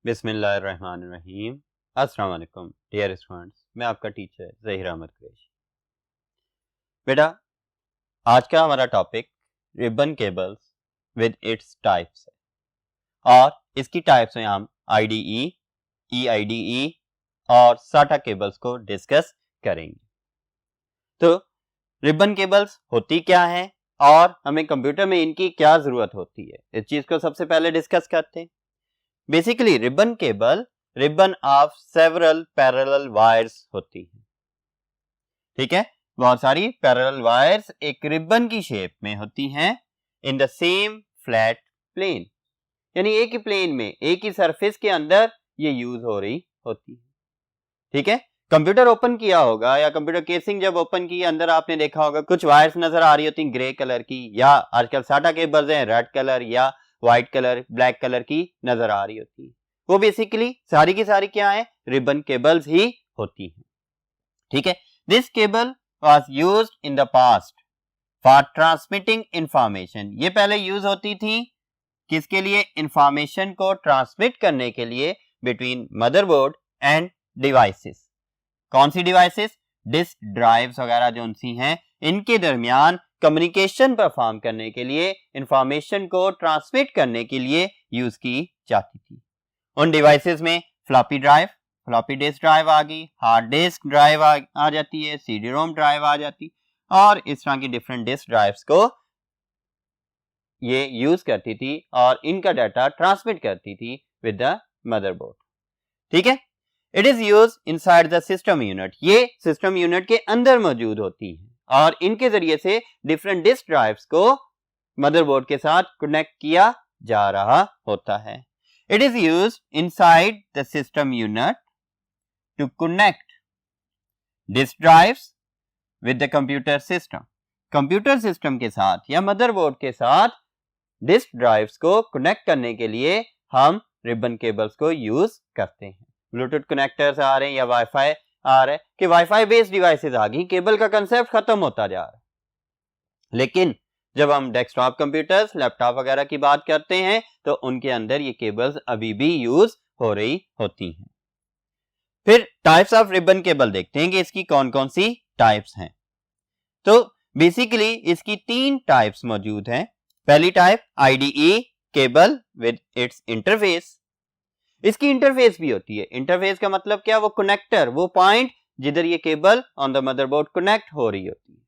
बिस्मिल्लाहिर्रहमानिर्रहीम। अस्सलाम वालेकुम डियर स्टूडेंट्स, मैं आपका टीचर ज़हीर अहमद कुरैशी। बेटा, आज का हमारा topic ribbon cables with its types है और इसकी टाइप्स में हम IDE, EIDE और SATA केबल्स को डिस्कस करेंगे। तो रिबन केबल्स होती क्या है और हमें कंप्यूटर में इनकी क्या ज़रूरत होती है, इस चीज़ को सबसे पहले डिस्कस करते हैं। Basically ribbon cable ribbon of several parallel wires होती है। ठीक है, बहुत सारी पैरेलल वायर्स एक रिबन की शेप में होती हैं in the same flat plane, यानी एक ही प्लेन में एक ही सरफेस के अंदर ये यूज हो रही होती है। ठीक है, कंप्यूटर ओपन किया होगा या कंप्यूटर केसिंग जब ओपन की अंदर आपने देखा होगा कुछ वायर्स नजर आ रही होती ग्रे कलर की, या आजकल साटा केबल्स हैं रेड कलर या व्हाइट कलर ब्लैक कलर की नजर आ रही होती है। वो बेसिकली सारी की सारी क्या है, रिबन केबल्स ही होती हैं। ठीक है, this cable was used in the past for transmitting information. ये पहले यूज होती थी किसके लिए, इंफॉर्मेशन को ट्रांसमिट करने के लिए बिटवीन मदरबोर्ड एंड डिवाइसेस। कौन सी डिवाइसेस, डिस्क ड्राइव्स वगैरह जो सी हैं, इनके दरमियान कम्युनिकेशन परफॉर्म करने के लिए, इंफॉर्मेशन को ट्रांसमिट करने के लिए यूज की जाती थी। उन डिवाइसेस में floppy drive, floppy disk drive आ गई, हार्ड डिस्क ड्राइव आ जाती है, CD-ROM ड्राइव आ जाती, और इस तरह की डिफरेंट डिस्क ड्राइव्स को ये यूज करती थी और इनका डाटा ट्रांसमिट करती थी विद द मदरबोर्ड। ठीक है, it is use inside the system unit. ये सिस्टम यूनिट के अंदर मौजूद होती है और इनके जरिए से डिफरेंट डिस्क ड्राइव्स को मदरबोर्ड के साथ कनेक्ट किया जा रहा होता है। It is use inside the system unit to connect disk drives with the computer system. Computer system के साथ या मदरबोर्ड के साथ डिस्क ड्राइव्स को कनेक्ट करने के लिए हम रिबन केबल्स को यूज करते हैं। ब्लूटूथ कनेक्टर्स आ रहे हैं या वाईफाई आ रहे हैं कि वाईफाई बेस्ड डिवाइसेस आ गई, केबल का कंसेप्ट खत्म होता जा रहा है। लेकिन जब हम डेस्कटॉप कंप्यूटर्स, लैपटॉप वगैरह की बात करते हैं तो उनके अंदर ये केबल्स अभी भी यूज हो रही होती हैं। फिर टाइप्स ऑफ रिबन केबल देखते हैं कि इसकी कौन कौन सी टाइप्स हैं। तो बेसिकली इसकी 3 टाइप्स मौजूद हैं। पहली type IDE cable with its interface. इसकी इंटरफेस भी होती है। इंटरफेस का मतलब क्या, वो कनेक्टर, वो पॉइंट जिधर ये cable on the motherboard connect हो रही होती है।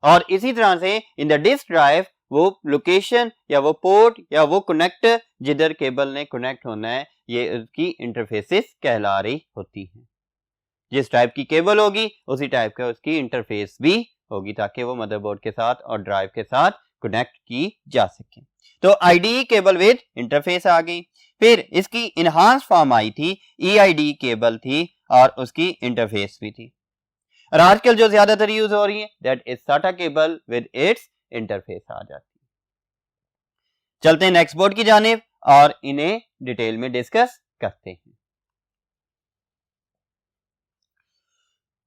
और इसी तरह से इन द डिस्क ड्राइव वो लोकेशन या वो पोर्ट या वो कनेक्टर जिधर केबल ने कनेक्ट होना है, ये उसकी इंटरफेसेस कहला रही होती है। जिस टाइप की केबल होगी उसी टाइप का उसकी इंटरफेस भी होगी ताकि वो मदरबोर्ड के साथ और ड्राइव के साथ कनेक्ट की जा सके। तो IDE केबल विद इंटरफेस आ गई। फिर इसकी इनहांस फॉर्म आई थी, EIDE केबल थी और उसकी इंटरफेस भी थी। और आजकल जो ज्यादातर यूज हो रही है that is SATA cable with its interface आ जाती है। चलते हैं नेक्स्ट बोर्ड की जानिब और इन्हें डिटेल में डिस्कस करते हैं।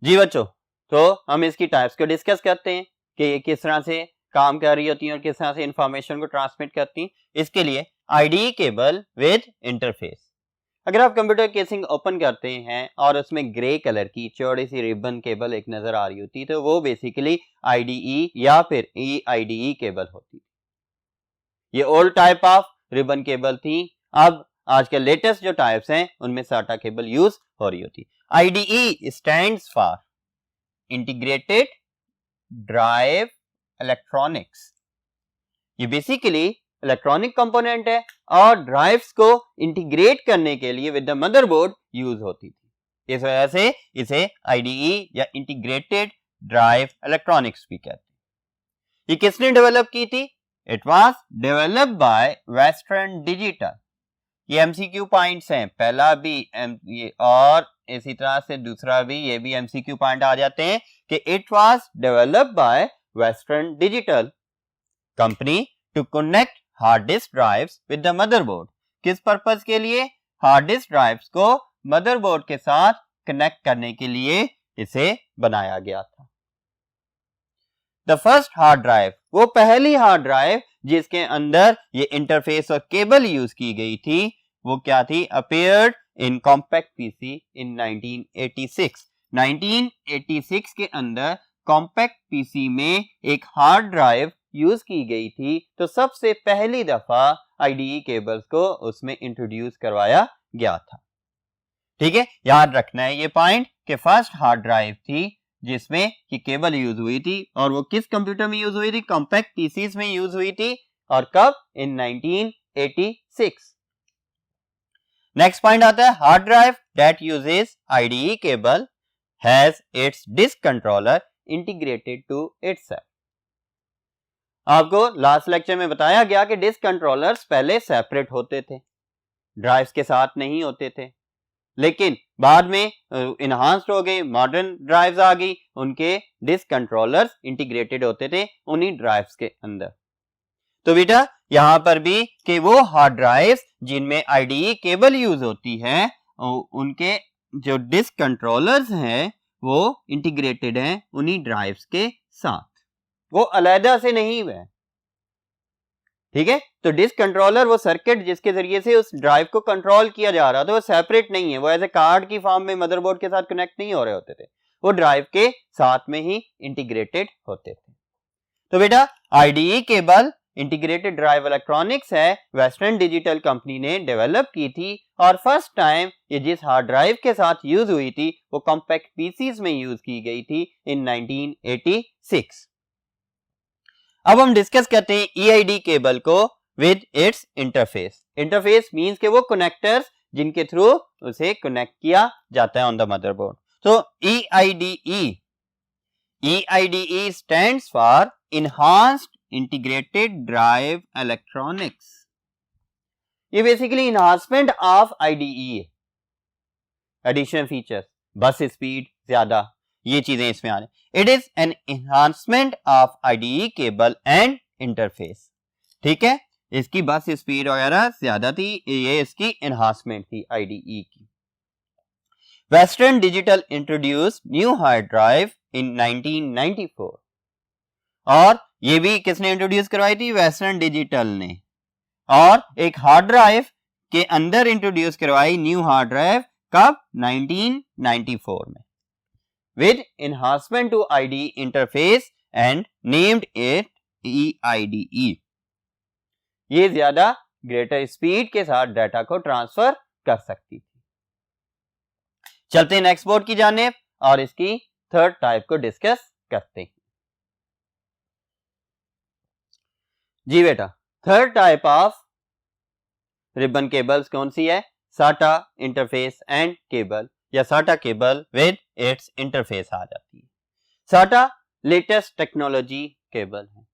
जी बच्चों, तो हम इसकी टाइप्स को डिस्कस करते हैं कि ये किस तरह से काम कर रही होती हैं और किस तरह से इंफॉर्मेशन को ट्रांसमिट करती हैं। इसके लिए IDE केबल विद इंटरफेस। अगर आप कंप्यूटर केसिंग ओपन करते हैं और उसमें ग्रे कलर की चौड़ी सी रिबन केबल एक नजर आ रही होती है तो वो बेसिकली IDE या फिर EIDE केबल होती है। ये old type of ribbon cable थी। अब आजकल लेटेस्ट जो टाइप्स हैं उनमें SATA केबल यूज हो रही होती है। IDE stands for integrated drive electronics. ये बेसिकली इलेक्ट्रॉनिक कंपोनेंट है और ड्राइव्स को इंटीग्रेट करने के लिए विद द मदरबोर्ड यूज होती थी। इस वजह से इसे IDE या इंटीग्रेटेड ड्राइव इलेक्ट्रॉनिक्स भी कहते हैं। ये किसने डेवलप की थी? It was developed by Western digital. ये MCQ पॉइंट्स हैं, पहला भी ये और इसी तरह से दूसरा भी, ये भी MCQ पॉइंट आ जाते हैं कि it was developed by Western Digital company to connect hard disk drives with the motherboard. किस पर्पस के लिए? हार्ड डिस्क ड्राइव्स को मदरबोर्ड के साथ कनेक्ट करने के लिए इसे बनाया गया था। द फर्स्ट हार्ड ड्राइव, वो पहली हार्ड ड्राइव जिसके अंदर ये इंटरफेस और केबल यूज की गई थी, वो क्या थी? अपेयर्ड इन कॉम्पैक्ट पीसी इन 1986। 1986 के अंदर कॉम्पैक्ट पीसी में एक हार्ड ड्राइव यूज की गई थी, तो सबसे पहली दफा आईडीई केबल्स को उसमें इंट्रोड्यूस करवाया गया था। ठीक है, याद रखना है ये पॉइंट कि फर्स्ट हार्ड ड्राइव थी जिसमें कि केबल यूज हुई थी, और वो किस कंप्यूटर में यूज हुई थी? कॉम्पैक्ट पीसीज में यूज हुई थी, और कब? इन 1986। नेक्स्ट पॉइंट आता है hard drive that uses IDE cable has its disk controller integrated to itself. आपको लास्ट लेक्चर में बताया गया कि डिस्क कंट्रोलर्स पहले सेपरेट होते थे, ड्राइव्स के साथ नहीं होते थे, लेकिन बाद में इनहांस्ड हो गए, मॉडर्न ड्राइव्स आ गई, उनके डिस्क कंट्रोलर्स इंटीग्रेटेड होते थे उन्हीं ड्राइव्स के अंदर। तो बेटा यहां पर भी कि वो हार्ड ड्राइव्स जिनमें आईडीई केबल यूज होती है, उनके जो डिस्क कंट्रोलर्स हैं वो इंटीग्रेटेड हैं उन्हीं ड्राइव्स के साथ, वो अलग से नहीं है। ठीक है, तो डिस्क कंट्रोलर वो सर्किट जिसके जरिए से उस ड्राइव को कंट्रोल किया जा रहा था, वो सेपरेट नहीं है, वो ऐसे कार्ड की फॉर्म में मदरबोर्ड के साथ कनेक्ट नहीं हो रहे होते थे, वो ड्राइव के साथ में ही इंटीग्रेटेड होते थे। तो बेटा IDE cable integrated drive electronics है, वेस्टर्न डिजिटल कंपनी ने डेवलप की थी, और फर्स्ट टाइम ये जिस हार्ड ड्राइव के साथ यूज हुई थी वो कॉम्पैक्ट पीसीज में यूज की गई थी इन 1986। अब हम डिस्कस करते हैं ईआईडी केबल को with its interface. Interface means के वो कनेक्टर्स जिनके थ्रू उसे कनेक्ट किया जाता है ऑन द मदरबोर्ड। तो EIDE stands for Enhanced Integrated Drive Electronics। ये बेसिकली इनहांसमेंट ऑफ IDE है, एडिशनल फीचर्स, बस स्पीड ज्यादा, ये चीजें इसमें आ रही। It is an enhancement of IDE cable and interface. ठीक है, इसकी बस स्पीड वगैरह ज्यादा थी, ये इसकी एनहांसमेंट थी IDE की। Western digital introduce new hard drive इन 1994, और ये भी किसने इंट्रोड्यूस करवाई थी? वेस्टर्न डिजिटल ने, और एक हार्ड ड्राइव के अंदर इंट्रोड्यूस करवाई न्यू हार्ड ड्राइव कब? 1994 में, with enhancement to IDE interface and named it EIDE। ये ज्यादा ग्रेटर स्पीड के साथ डाटा को ट्रांसफर कर सकती थी। चलते हैं नेक्स्ट बोर्ड की जानिब और इसकी थर्ड टाइप को डिस्कस करते हैं। जी बेटा, third type of ribbon cables कौन सी है? साटा इंटरफेस एंड केबल, या साटा केबल विद इट्स इंटरफेस आ जाती है। साटा लेटेस्ट टेक्नोलॉजी केबल है,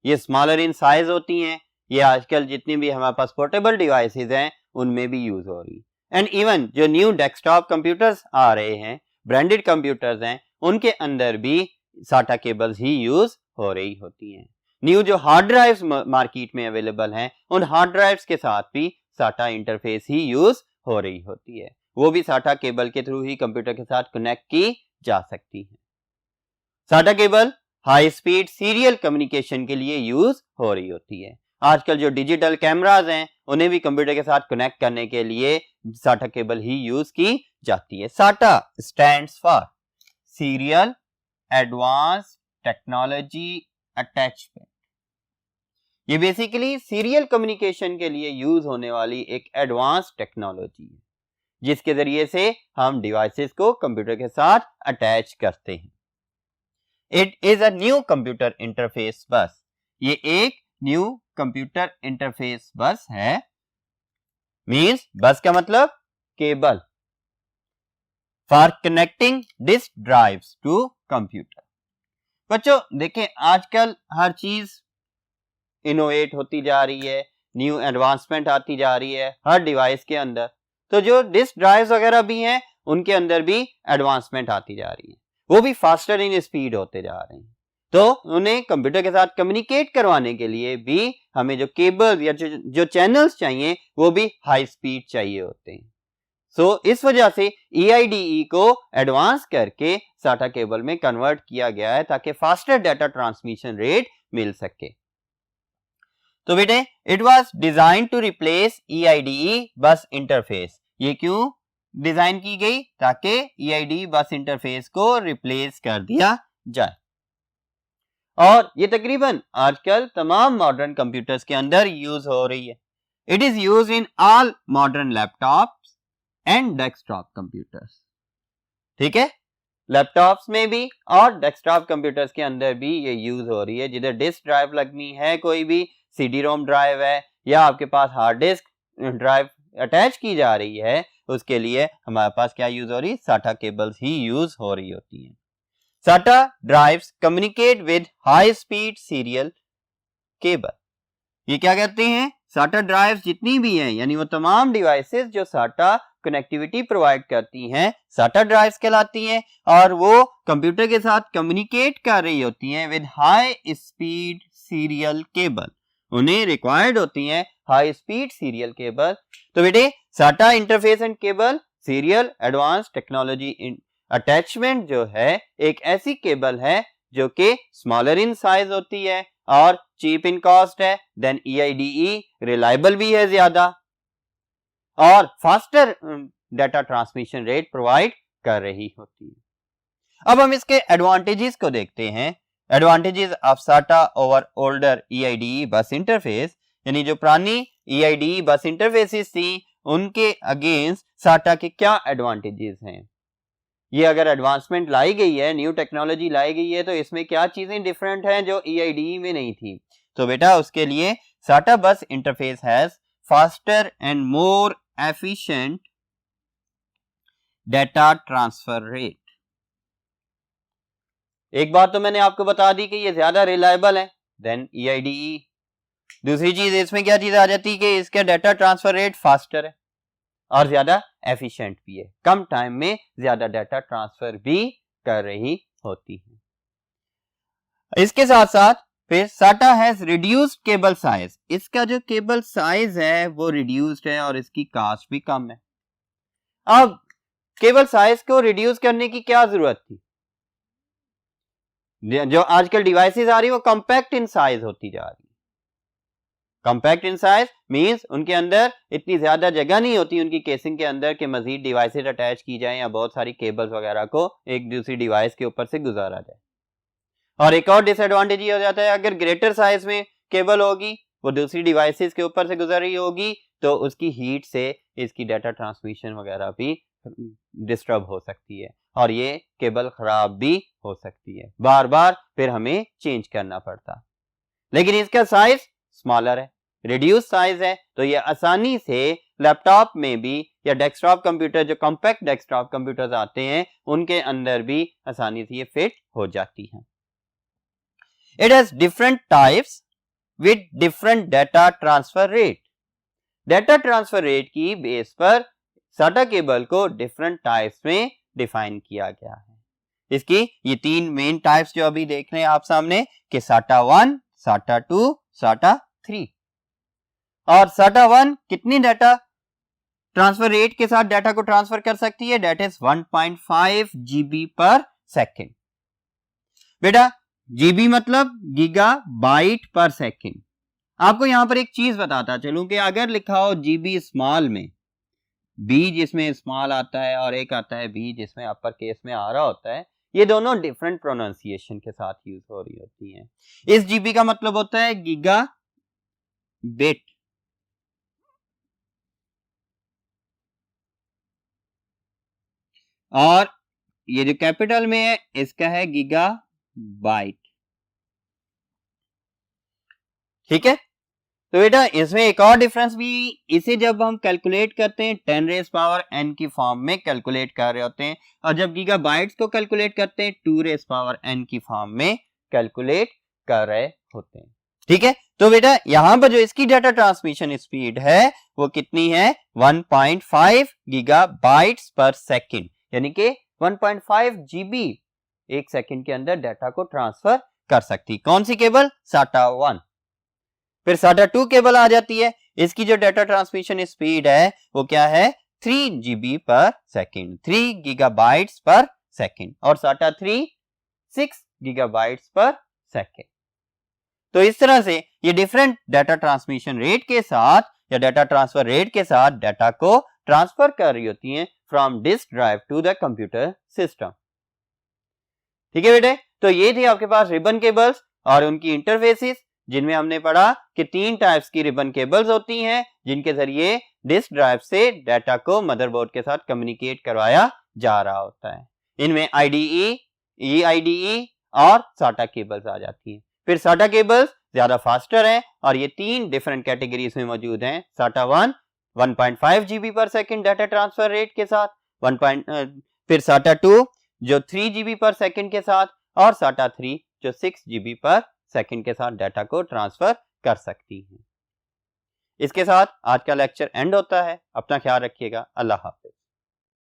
ये स्मॉलर इन साइज होती हैं, ये आजकल जितनी भी हमारे पास पोर्टेबल डिवाइसेस हैं उनमें भी यूज हो रही, एंड इवन जो न्यू डेस्कटॉप कंप्यूटर्स आ रहे हैं, ब्रांडेड कंप्यूटर्स हैं, उनके अंदर भी साटा केबल्स ही यूज हो रही होती हैं। न्यू जो हार्ड ड्राइव्स मार्केट में अवेलेबल हैं, उन हार्ड ड्राइव्स के साथ भी साटा इंटरफेस ही यूज हो रही होती है, वो भी साटा केबल के थ्रू ही कंप्यूटर के साथ कनेक्ट की जा सकती है। साटा cable high speed serial communication के लिए यूज हो रही होती है। आजकल जो डिजिटल कैमराज हैं उन्हें भी कंप्यूटर के साथ कनेक्ट करने के लिए साटा केबल ही यूज की जाती है। साटा stands for serial advance technology attachment. ये बेसिकली सीरियल कम्युनिकेशन के लिए यूज होने वाली एक एडवांस टेक्नोलॉजी है, जिसके जरिए से हम डिवाइसेस को कंप्यूटर के साथ अटैच करते हैं। It is a new computer interface बस, ये एक न्यू कंप्यूटर इंटरफेस बस है। मींस बस का मतलब cable for connecting disk drives to computer. बच्चों देखें, आजकल हर चीज इनोवेट होती जा रही है, न्यू एडवांसमेंट आती जा रही है हर डिवाइस के अंदर, तो जो डिस्क ड्राइव्स वगैरह भी हैं उनके अंदर भी एडवांसमेंट आती जा रही है, वो भी फास्टर इन स्पीड होते जा रहे हैं। तो उन्हें कंप्यूटर के साथ कम्युनिकेट करवाने के लिए भी हमें जो केबल या जो चैनल्स चाहिए वो भी हाई स्पीड चाहिए होते हैं। सो इस वजह से EIDE को एडवांस करके साटा केबल में कन्वर्ट किया गया है ताकि फास्टर डाटा ट्रांसमिशन रेट मिल सके। तो बेटे it was design to replace EIDE bus interface. ये क्यों डिजाइन की गई? ताकि EIDE बस इंटरफेस को रिप्लेस कर दिया जाए। और ये तकरीबन आजकल तमाम मॉडर्न कंप्यूटर्स के अंदर यूज हो रही है। It is use in all modern laptops and desktop computers. ठीक है, लैपटॉप्स में भी और डेस्कटॉप कंप्यूटर्स के अंदर भी ये यूज हो रही है। जिधर डिस्क ड्राइव लगनी है, कोई भी CD-ROM ड्राइव है या आपके पास हार्ड डिस्क ड्राइव अटैच की जा रही है, उसके लिए हमारे पास क्या यूज हो रही है? SATA केबल्स ही यूज हो रही होती हैं। SATA drives communicate with high speed serial cable। ये क्या कहते हैं? SATA drives जितनी भी हैं, यानी वो तमाम डिवाइसेस जो SATA कनेक्टिविटी प्रोवाइड करती हैं, SATA drives कहलाती हैं और वो कंप्यूटर के साथ कम्युनिकेट कर रही होती हैं with high speed serial cable. उन्हें रिक्वायर्ड होती हैं हाई स्पीड सीरियल केबल। तो बेटे SATA interface and cable serial advance technology attachment जो है एक ऐसी केबल है जो कि स्मॉलर इन साइज होती है और चीप इन कॉस्ट है देन EIDE, रिलायबल भी है ज्यादा और faster data transmission rate provide कर रही होती है। अब हम इसके एडवांटेजेस को देखते हैं। Advantages of SATA over older EIDE bus interface, यानी जो पुरानी EIDE बस इंटरफेसेस थी उनके अगेंस्ट SATA के क्या एडवांटेजेस हैं। ये अगर एडवांसमेंट लाई गई है, न्यू टेक्नोलॉजी लाई गई है, तो इसमें क्या चीजें डिफरेंट हैं जो EIDE में नहीं थी। तो बेटा उसके लिए SATA बस interface has faster and more efficient data transfer rate. एक बात तो मैंने आपको बता दी कि ये ज्यादा रिलायबल है देन EIDE। दूसरी चीज इसमें क्या चीज आ जाती है कि इसका डाटा ट्रांसफर रेट फास्टर है और ज्यादा एफिशिएंट भी है, कम टाइम में ज्यादा डाटा ट्रांसफर भी कर रही होती है। इसके साथ साथ फिर SATA has reduced cable size. इसका जो केबल साइज है वो रिड्यूस्ड है और इसकी कॉस्ट भी कम है। अब केबल साइज को रिड्यूस करने की क्या जरूरत थी? जो आजकल डिवाइसेस आ रही है वो कॉम्पैक्ट इन साइज होती जा रही है। कॉम्पैक्ट इन साइज मींस उनके अंदर इतनी ज्यादा जगह नहीं होती उनकी केसिंग के अंदर कि मजीद डिवाइसेस अटैच की जाएं या बहुत सारी केबल्स वगैरह को एक दूसरी डिवाइस के ऊपर से गुजारा जाए। और एक और डिसएडवांटेज ये हो जाता है, अगर ग्रेटर साइज में केबल होगी वो दूसरी डिवाइसेस के ऊपर से गुजर रही होगी तो उसकी हीट से इसकी डाटा ट्रांसमिशन वगैरह भी डिस्टर्ब हो सकती है और ये केबल खराब भी हो सकती है, बार बार फिर हमें चेंज करना पड़ता। लेकिन इसका साइज स्मॉलर है, रिड्यूस साइज है, तो ये आसानी से लैपटॉप में भी या डेस्कटॉप कंप्यूटर, जो कॉम्पैक्ट डेस्कटॉप कंप्यूटर्स आते हैं उनके अंदर भी आसानी से ये फिट हो जाती है। It has different types with different data transfer rate. Data transfer rate की बेस पर SATA केबल को डिफरेंट टाइप्स में डिफाइन किया गया है। इसकी ये तीन मेन टाइप्स जो अभी देख रहे हैं आप सामने कि SATA 1, SATA 2, SATA 3। और SATA 1 कितनी डाटा ट्रांसफर रेट के साथ डाटा को ट्रांसफर कर सकती है? दैट इज 1.5 GB पर सेकेंड। बेटा GB मतलब गीगाबाइट पर सेकेंड। आपको यहां पर एक चीज बताता चलूं कि अगर लिखा हो GB स्मॉल में, B जिसमें स्मॉल आता है और एक आता है B जिसमें अपर केस में आ रहा होता है, ये दोनों डिफरेंट प्रोनाउंसिएशन के साथ यूज हो रही होती हैं। इस GB का मतलब होता है गीगा बिट और ये जो कैपिटल में है इसका है गीगा बाइट। ठीक है, तो बेटा इसमें एक और डिफरेंस भी, इसे जब हम कैलकुलेट करते हैं 10 रेज़ पावर n की फॉर्म में कैलकुलेट कर रहे होते हैं और जब गीगाबाइट्स को कैलकुलेट करते हैं 2 रेज़ पावर n की फॉर्म में कैलकुलेट कर रहे होते हैं। ठीक है, तो बेटा यहां पर जो इसकी डाटा ट्रांसमिशन स्पीड है वो कितनी है? 1.5 गीगाबाइट्स पर सेकेंड, यानी कि 1.5 GB एक सेकेंड के अंदर डाटा को ट्रांसफर कर सकती। कौन सी केबल? SATA 1। फिर SATA 2 केबल आ जाती है, इसकी जो डाटा ट्रांसमिशन स्पीड है वो क्या है? 3 GB पर सेकेंड, 3 गीगाबाइट्स पर सेकेंड। और SATA 3 6 गीगाबाइट्स पर सेकेंड। तो इस तरह से ये डिफरेंट डाटा ट्रांसमिशन रेट के साथ या डाटा ट्रांसफर रेट के साथ डाटा को ट्रांसफर कर रही होती हैं from disk drive to the computer system. ठीक है बेटे, तो ये थे आपके पास रिबन केबल्स और उनकी इंटरफेसेस, जिनमें हमने पढ़ा कि 3 टाइप्स की रिबन केबल्स होती हैं जिनके जरिए डिस्क ड्राइव से डाटा को मदरबोर्ड के साथ कम्युनिकेट करवाया जा रहा होता है। इनमें IDE, EIDE और SATA केबल्स आ जाती हैं। फिर SATA केबल्स ज्यादा फास्टर हैं और ये 3 डिफरेंट कैटेगरीज में मौजूद हैं। SATA 1 1.5 GB पर सेकंड डाटा ट्रांसफर रेट के साथ, फिर SATA 2 जो 3 GB पर सेकंड के साथ, और SATA 3 जो 6 GB पर सेकंड के साथ डाटा को ट्रांसफर कर सकती हैं। इसके साथ आज का लेक्चर एंड होता है। अपना ख्याल रखिएगा। अल्लाह हाफिज।